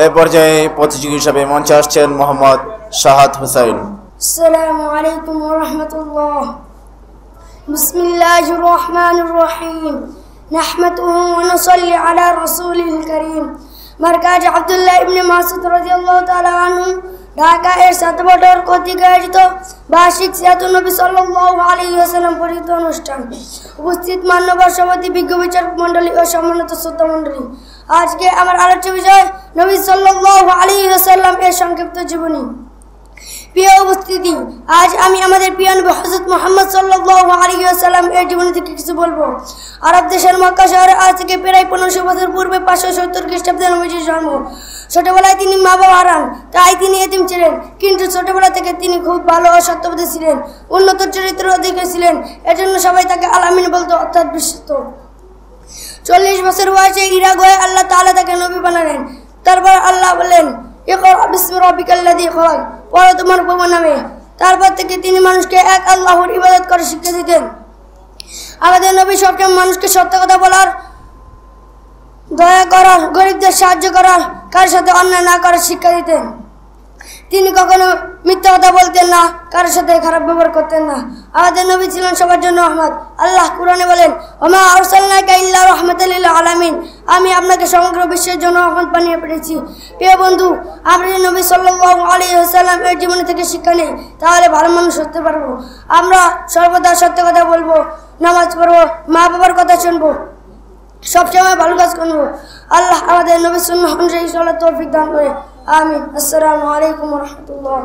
এই পর্যায়ে প্রতিযোগী হিসেবে মঞ্চে আসছেন মোহাম্মদ শাহাদ হুসাইন। আসসালামু আলাইকুম ওয়া রাহমাতুল্লাহ। বিসমিল্লাহির রহমানির রহিম। নাহমাদুহু ওয়া নুসাল্লি আলা রাসূলিল কারীম। মারকাজ আব্দুল্লাহ ইবনে মাসউদ রাদিয়াল্লাহু তাআলা আনহু ঢাকা এর 7 বছর কর্তৃক আয়োজিত বার্ষিক সিরাতুন নবী সাল্লাল্লাহু আলাইহি ওয়াসাল্লাম পরিচিত অনুষ্ঠান। উপস্থিত মান্যবর সভাপতি, বিজ্ঞ বিচারক মণ্ডলী ও সম্মানিত শ্রোতা মণ্ডলী, আজকে আমার আলোচ্য বিষয় নবী সাল্লাল্লাহু আলাইহি ওয়াসাল্লাম এর সংক্ষিপ্ত জীবনী। প্রিয় উপস্থিতি, আজ আমি আমাদের প্রিয় নবী হযরত মুহাম্মদ সাল্লাল্লাহু আলাইহি ওয়াসাল্লাম এর জীবনী থেকে কিছু বলবো। আরব দেশের মক্কা শহরে আজ থেকে প্রায় 1500 বছর পূর্বে 570 খ্রিস্টাব্দে নবীজির জন্ম। ছোটবেলায় তিনি মা বাবা হারান, তাই তিনি এতিম ছিলেন। কিন্তু ছোটবেলা থেকে তিনি খুব ভালো ও সত্যবাদী ছিলেন, উন্নত চরিত্রের অধিকারী ছিলেন। এজন্য সবাই তাকে আল আমিন বলতো, অর্থাৎ বিশ্বস্ত। 40 বছর বয়সে ইরাক হয়ে আল্লাহ তাআলা তাকে নবী বানালেন। তারপর আল্লাহ বললেন, ইকরা বিসমি রাব্বিকাল্লাযী খলাক, পড়ো তোমার প্রভুর নামে। তারপর থেকে তিনি মানুষকে এক আল্লাহর ইবাদত করে শিক্ষা দিতেন। আমাদের নবী সবসময় মানুষকে সত্য কথা বলার, দয়া করার, গরিবদের সাহায্য করার, কারোর সাথে অন্যায় না করার শিক্ষা দিতেন। তিনি কখনো মিথ্যা কথা বলতেন না, কারোর সাথে খারাপ ব্যবহার করতেন না। আমাদের নবী ছিলেন সবার জন্য রহমত। আল্লাহ কুরআনে বলেন, ওমা আরসালনাকা ইল্লা রাহমাতাল লিল আলামিন, আমি আপনাকে সমগ্র বিশ্বের জন্য রহমত বানিয়ে পেয়েছি। প্রিয় বন্ধু, আমরা যদি নবী সাল্লাল্লাহু আলাইহি ওয়াসাল্লাম এর জীবনী থেকে শিক্ষা নেই, তাহলে ভালো মানুষ হতে পারবো। আমরা সর্বদা সত্য কথা বলবো, নামাজ পড়বো, মা বাবার কথা শুনবো, সবসময় ভালো কাজ করবো। আল্লাহ আমাদের নবী সুন্নাহ অনুযায়ী চলার তৌফিক দান করে। আমিন। আসসালামু আলাইকুম ওয়া রাহমাতুল্লাহ।